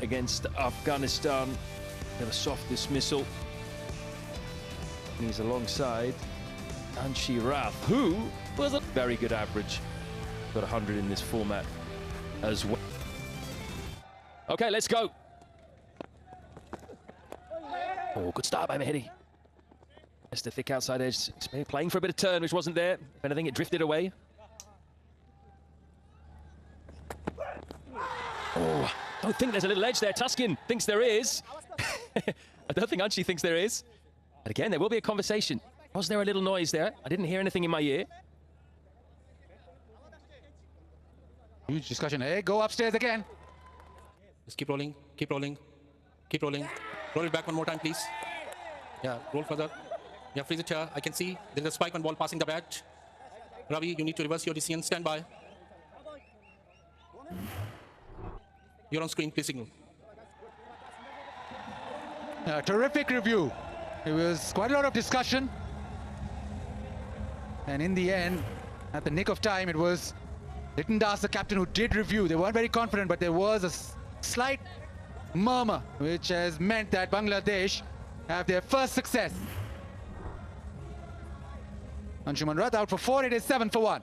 against Afghanistan. They have a soft dismissal. He's alongside Anshi Rath, who was a very good average. Got 100 in this format as well. Okay, let's go. Oh, good start by Mehdi. That's the thick outside edge, playing for a bit of turn, which wasn't there. If anything, it drifted away. Oh, I don't think there's a little edge there. Tuskin thinks there is. I don't think Anshi thinks there is. But again, there will be a conversation. Was there a little noise there? I didn't hear anything in my ear. Huge discussion. Hey, go upstairs again. Just keep rolling, keep rolling, keep rolling. Roll it back one more time, please. Yeah, roll further. Yeah, freeze it here. I can see there's a spike on ball passing the bat. Ravi, you need to reverse your decision. Stand by. You're on screen, please signal. Terrific review. There was quite a lot of discussion. And in the end, at the nick of time, it was Liton Das, the captain, who did review. They weren't very confident, but there was a slight murmur, which has meant that Bangladesh have their first success. Anshuman Rath out for 4, it is 7 for 1.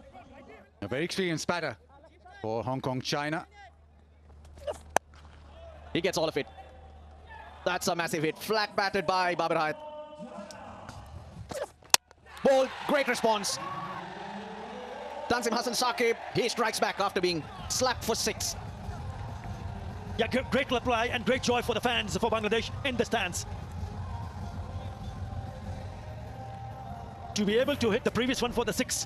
A very experienced batter for Hong Kong, China. He gets all of it. That's a massive hit. Flat batted by Babar Hayat. Ball, great response. Tanzim Hassan Saqib, he strikes back after being slapped for 6. Yeah, great reply and great joy for the fans for Bangladesh in the stands. To be able to hit the previous one for the 6.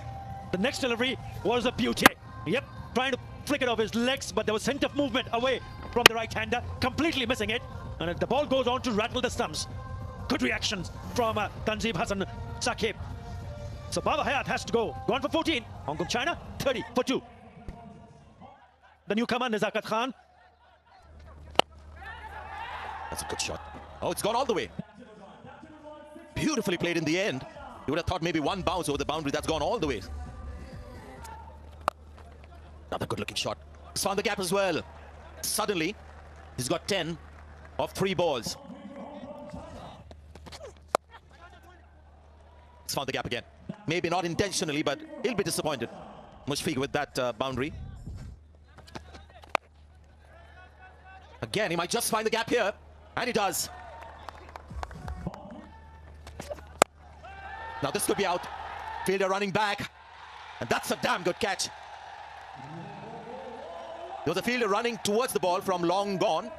The next delivery was a beauty. Yep, trying to flick it off his legs, but there was scent of movement away from the right-hander, completely missing it. And the ball goes on to rattle the stumps. Good reactions from Tanzim Hassan Saqib. So Babar Hayat has to go. Gone for 14. Hong Kong, China, 30 for 2. The newcomer, Nezakat Khan. That's a good shot. Oh, it's gone all the way. Beautifully played in the end. You would have thought maybe one bounce over the boundary. That's gone all the way. Another good-looking shot. He's found the gap as well. Suddenly, he's got 10 of 3 balls. He's found the gap again. Maybe not intentionally, but he'll be disappointed. Mushfiq with that boundary. Again, he might just find the gap here. And he does. Now this could be out. Fielder running back. And that's a damn good catch. There was a fielder running towards the ball from long gone.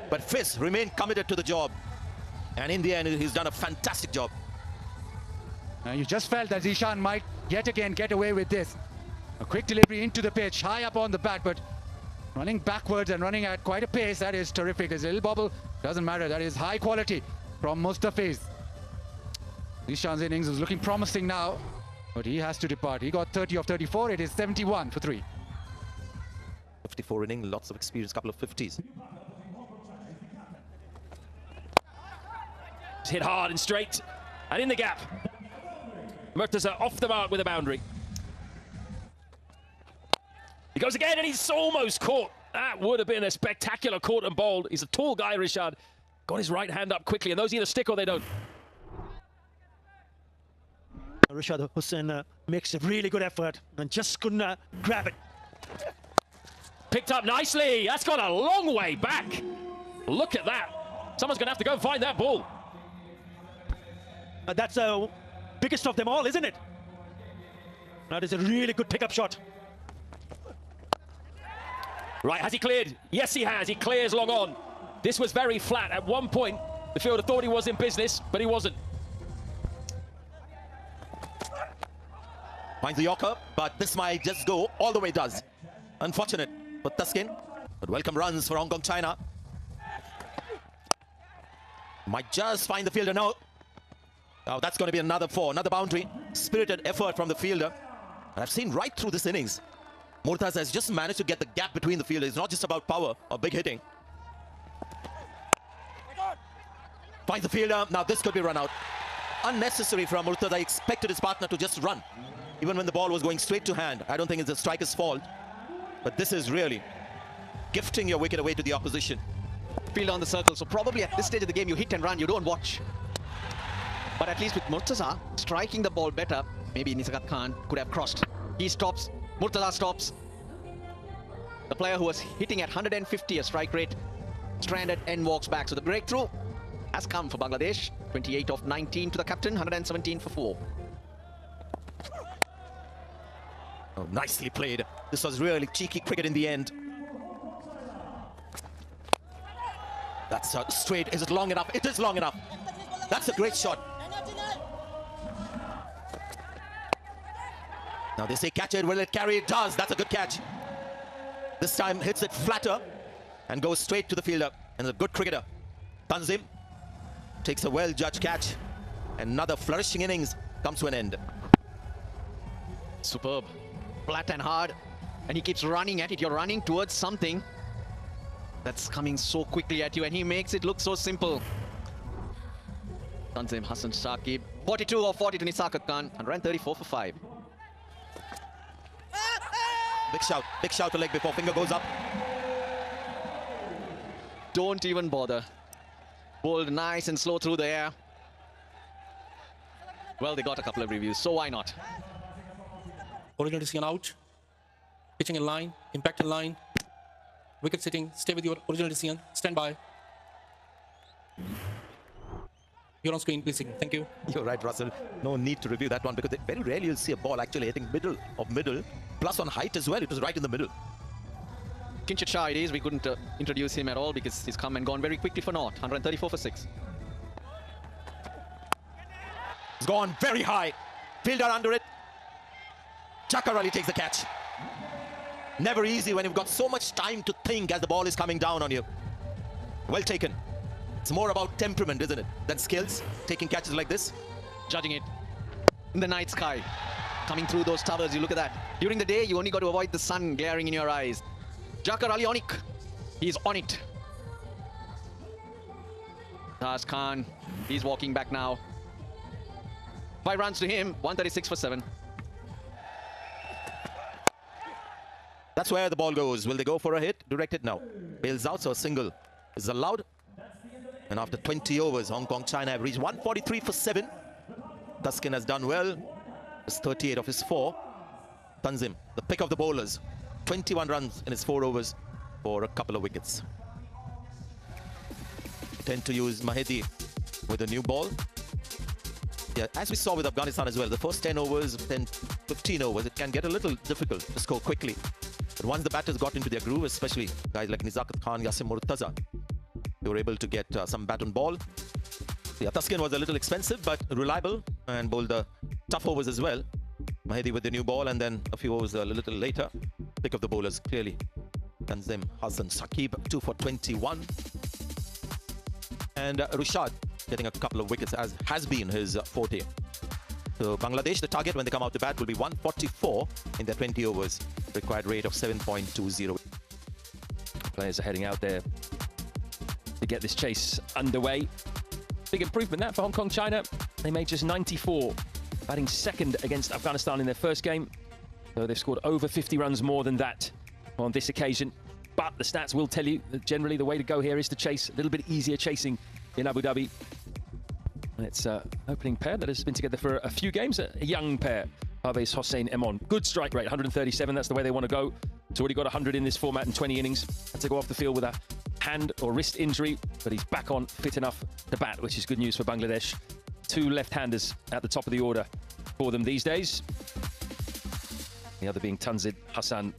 But Fis remained committed to the job. And in the end, he's done a fantastic job. You just felt that Zishan might yet again get away with this. A quick delivery into the pitch, high up on the bat, but running backwards and running at quite a pace. That is terrific. There's a little bobble. Doesn't matter. That is high quality from Mustafiz. Zishan's innings is looking promising now, but he has to depart. He got 30 of 34. It is 71 for 3. 54 inning, lots of experience, couple of 50s. It's hit hard and straight and in the gap. Murtaza off the mark with a boundary. He goes again and he's almost caught. That would have been a spectacular caught and bowled. He's a tall guy, Rishad. Got his right hand up quickly, and those either stick or they don't. Rishad Hussain makes a really good effort and just couldn't grab it. Picked up nicely. That's gone a long way back. Look at that. Someone's going to have to go and find that ball. That's the biggest of them all, isn't it? That is a really good pickup shot. Right, has he cleared? Yes, he has. He clears long on. This was very flat. At one point, the fielder thought he was in business, but he wasn't. Finds the Yorker, but this might just go all the way does. Unfortunate for Tuskin, but welcome runs for Hong Kong, China. Might just find the fielder now. Oh, that's going to be another 4, another boundary. Spirited effort from the fielder. And I've seen right through this innings, Murtaza has just managed to get the gap between the fielders. It's not just about power or big hitting. Finds the fielder. Now this could be run out. Unnecessary from Murtaza. I expected his partner to just run, even when the ball was going straight to hand. I don't think it's the striker's fault, but this is really gifting your wicket away to the opposition. Field on the circle, so probably at this stage of the game you hit and run, you don't watch. But at least with Murtaza striking the ball better, maybe Nisarkat Khan could have crossed. He stops, Murtaza stops. The player who was hitting at 150 a strike rate, stranded and walks back. So the breakthrough has come for Bangladesh. 28 of 19 to the captain, 117 for 4. Oh, nicely played. This was really cheeky cricket in the end. That's straight. Is it long enough? It is long enough. That's a great shot. Now they say catch it. Will it carry? It does. That's a good catch. This time hits it flatter and goes straight to the fielder. And a good cricketer. Tanzim takes a well-judged catch. Another flourishing innings comes to an end. Superb. Flat and hard. And he keeps running at it. You're running towards something that's coming so quickly at you, and he makes it look so simple. Tanzim Hassan Shakib, 42 of 40 to Nisarkat Khan, 134 for 5. Big shout to leg before finger goes up. Don't even bother. Bowled nice and slow through the air. Well, they got a couple of reviews, so why not? Original decision out. Pitching in line, impact in line. Wicket sitting, stay with your original decision. Stand by. You're on screen, please signal. Thank you. You're right, Russell. No need to review that one because very rarely you'll see a ball actually hitting middle of middle. Plus on height as well, it was right in the middle. Kinshit Shah it is. We couldn't introduce him at all because he's come and gone very quickly for naught. 134 for 6. It's gone very high. Fielder under it. Chakar Ali takes the catch. Never easy when you've got so much time to think as the ball is coming down on you. Well taken. It's more about temperament, isn't it, than skills, taking catches like this. Judging it in the night sky. Coming through those towers, you look at that. During the day, you only got to avoid the sun glaring in your eyes. Jakar Ali on it. He's on it. Taj Khan, he's walking back now. 5 runs to him, 136 for 7. That's where the ball goes. Will they go for a hit? Direct hit now. Bails out, so a single is allowed. And after 20 overs, Hong Kong China have reached 143 for 7. Tuskin has done well. It's 38 of his 4. Tanzim, the pick of the bowlers. 21 runs in his 4 overs for a couple of wickets. Tend to use Mahedi with a new ball. Yeah, as we saw with Afghanistan as well, the first 10 overs, 10, 15 overs, it can get a little difficult to score quickly. But once the batters got into their groove, especially guys like Nisarkat Khan, Yasim Murtaza, they were able to get some bat on ball. Yeah, Tuskin was a little expensive, but reliable and bowled the tough overs as well. Mahedi with the new ball, and then a few overs a little later. Pick of the bowlers, clearly. Tanzim Hassan Shakib, 2 for 21. And Rushad getting a couple of wickets, as has been his forte. So Bangladesh, the target when they come out to bat will be 144 in their 20 overs. Required rate of 7.20. Players are heading out there to get this chase underway. Big improvement that for Hong Kong China. They made just 94, batting second against Afghanistan in their first game. So they've scored over 50 runs more than that on this occasion. But the stats will tell you that generally the way to go here is to chase, a little bit easier chasing in Abu Dhabi. And it's an opening pair that has been together for a few games, a young pair. Parvez Hossain Emon. Good strike rate, 137. That's the way they want to go. It's already got 100 in this format in 20 innings. Had to go off the field with a hand or wrist injury, but he's back on, fit enough to bat, which is good news for Bangladesh. 2 left-handers at the top of the order for them these days. The other being Tanzim Hassan.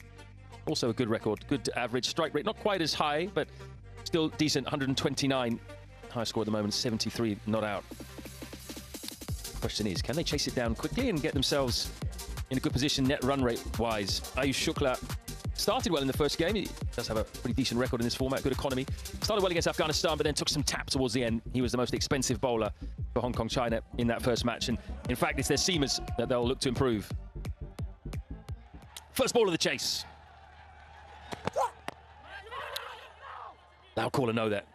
Also a good record, good average strike rate. Not quite as high, but still decent, 129. High score at the moment, 73 not out. Question is, can they chase it down quickly and get themselves in a good position net run rate wise? Ayush Shukla started well in the first game. He does have a pretty decent record in this format, good economy. Started well against Afghanistan, but then took some tap towards the end. He was the most expensive bowler for Hong Kong China in that first match. And in fact, it's their seamers that they'll look to improve. First ball of the chase. Loud caller know that.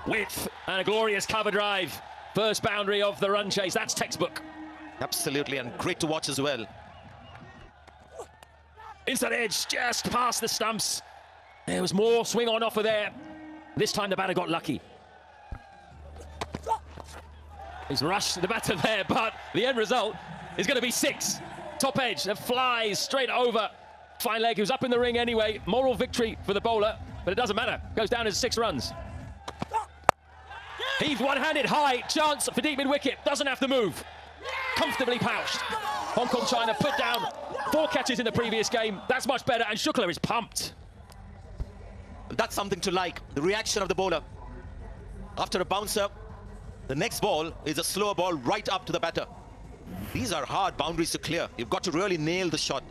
Width and a glorious cover drive. First boundary of the run chase. That's textbook. Absolutely, and great to watch as well. Inside edge, just past the stumps. There was more swing on offer there. This time the batter got lucky. He's rushed the batter there, but the end result is going to be 6. Top edge that flies straight over. Fine leg, he was up in the ring anyway. Moral victory for the bowler, but it doesn't matter. Goes down as 6 runs. Heaved one-handed high, chance for deep mid-wicket. Doesn't have to move. Comfortably pouched. Hong Kong China put down 4 catches in the previous game. That's much better, and Shukla is pumped. That's something to like, the reaction of the bowler. After a bouncer, the next ball is a slower ball right up to the batter. These are hard boundaries to clear. You've got to really nail the shot.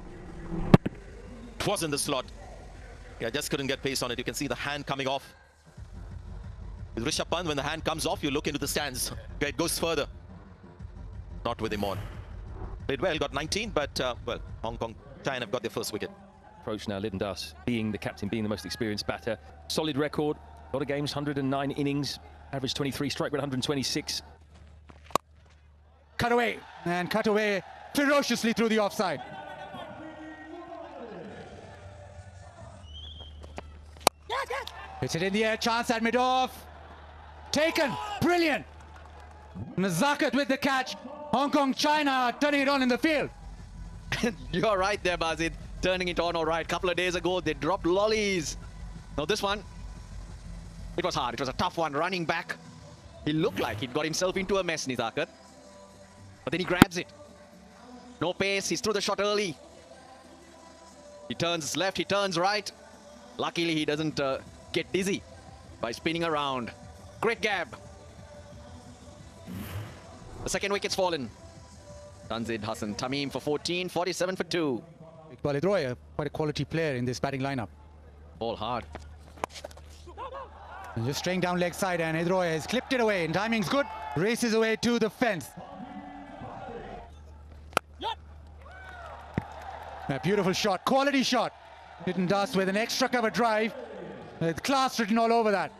It was in the slot. Yeah, just couldn't get pace on it. You can see the hand coming off. With Rishabh Pant, when the hand comes off, you look into the stands. Okay, it goes further. Not with him on. Played well, got 19, but, well, Hong Kong China have got their first wicket. Approach now, Lytton Das being the captain, being the most experienced batter. Solid record, a lot of games, 109 innings, average 23, strike rate 126. Cut away, and cut away ferociously through the offside. Hits it in the air, chance at mid-off. Taken, brilliant. Nazakat with the catch. Hong Kong China turning it on in the field. You're right there, Bazid. Turning it on all right. Couple of days ago, they dropped lollies. Now this one, it was hard. It was a tough one. Running back, he looked like he'd got himself into a mess, Nizakat. But then he grabs it. No pace. He's through the shot early. He turns left. He turns right. Luckily, he doesn't get dizzy by spinning around. Great gab. The second wicket's fallen. Tanzid Hassan Tamim for 14, 47 for 2. Iqbal Hidroy, quite a quality player in this batting lineup. All hard. And just straying down leg side, and Hidroy has clipped it away, and timing's good. Races away to the fence. A beautiful shot, quality shot. Lytton Das with an extra cover drive, with class written all over that.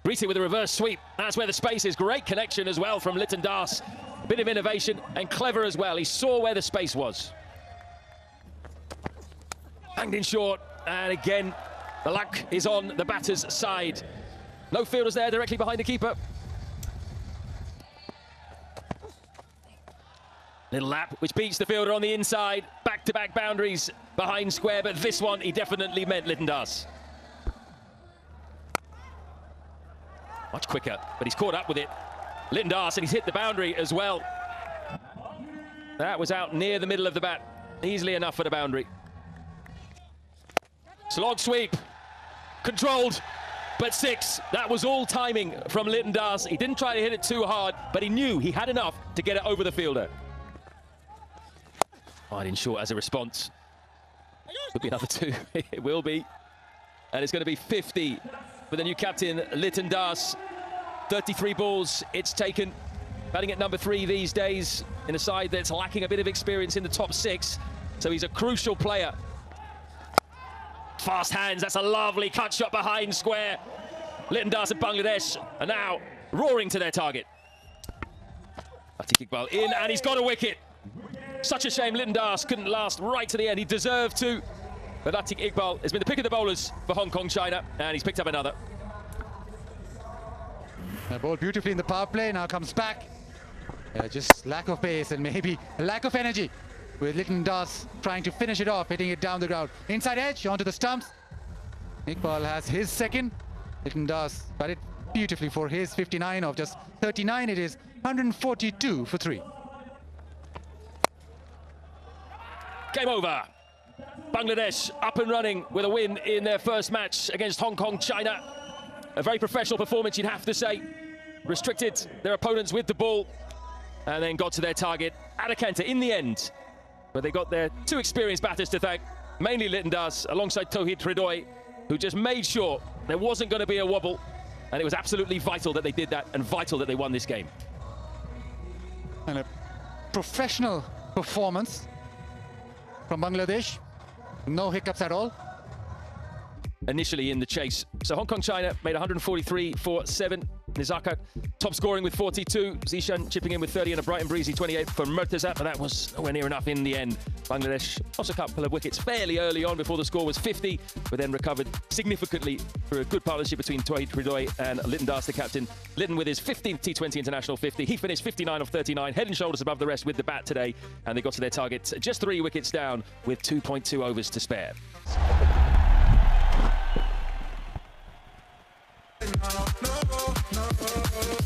Greasy with a reverse sweep. That's where the space is. Great connection as well from Lytton Das. Bit of innovation and clever as well. He saw where the space was. Hanged in short, and again, the luck is on the batter's side. No fielders there directly behind the keeper. Little lap, which beats the fielder on the inside. Back-to-back boundaries behind square, but this one he definitely meant Lytton Das. Much quicker, but he's caught up with it. Lytton Das, and he's hit the boundary as well. That was out near the middle of the bat. Easily enough for the boundary. Slog sweep. Controlled, but 6. That was all timing from Lytton Das. He didn't try to hit it too hard, but he knew he had enough to get it over the fielder. Wide in short as a response. Could be another 2. It will be. And it's going to be 50 for the new captain, Lytton Das. 33 balls it's taken. Batting at number 3 these days in a side that's lacking a bit of experience in the top 6. So he's a crucial player. Fast hands, that's a lovely cut shot behind square. Lytton Das of Bangladesh are now roaring to their target. Atiq Iqbal in, and he's got a wicket. Such a shame Lytton Das couldn't last right to the end. He deserved to. But Atiq Iqbal has been the pick of the bowlers for Hong Kong China, and he's picked up another. Bowled beautifully in the power play, now comes back. Just lack of pace and maybe a lack of energy, with Lytton Das trying to finish it off, hitting it down the ground. Inside edge, onto the stumps. Iqbal has his second. Lytton Das batted beautifully for his 59 of just 39. It is 142 for 3. Game over. Bangladesh up and running with a win in their first match against Hong Kong China. A very professional performance, you'd have to say. Restricted their opponents with the ball and then got to their target at a canter in the end. But they got their 2 experienced batters to thank, mainly Lytton Das alongside Tauhid Hridhoy, who just made sure there wasn't going to be a wobble. And it was absolutely vital that they did that, and vital that they won this game. And a professional performance from Bangladesh. No hiccups at all. Initially in the chase. So Hong Kong China made 143 for 7. Nizakat top scoring with 42. Zishan chipping in with 30 and a bright and breezy 28 for Murtaza, but that was nowhere near enough in the end. Bangladesh lost a couple of wickets fairly early on before the score was 50, but then recovered significantly through a good partnership between Tawhid Hridoy and Litton Das, the captain. Litton with his 15th T20 International 50. He finished 59 of 39, head and shoulders above the rest with the bat today, and they got to their target just 3 wickets down with 2.2 overs to spare. No, no, no.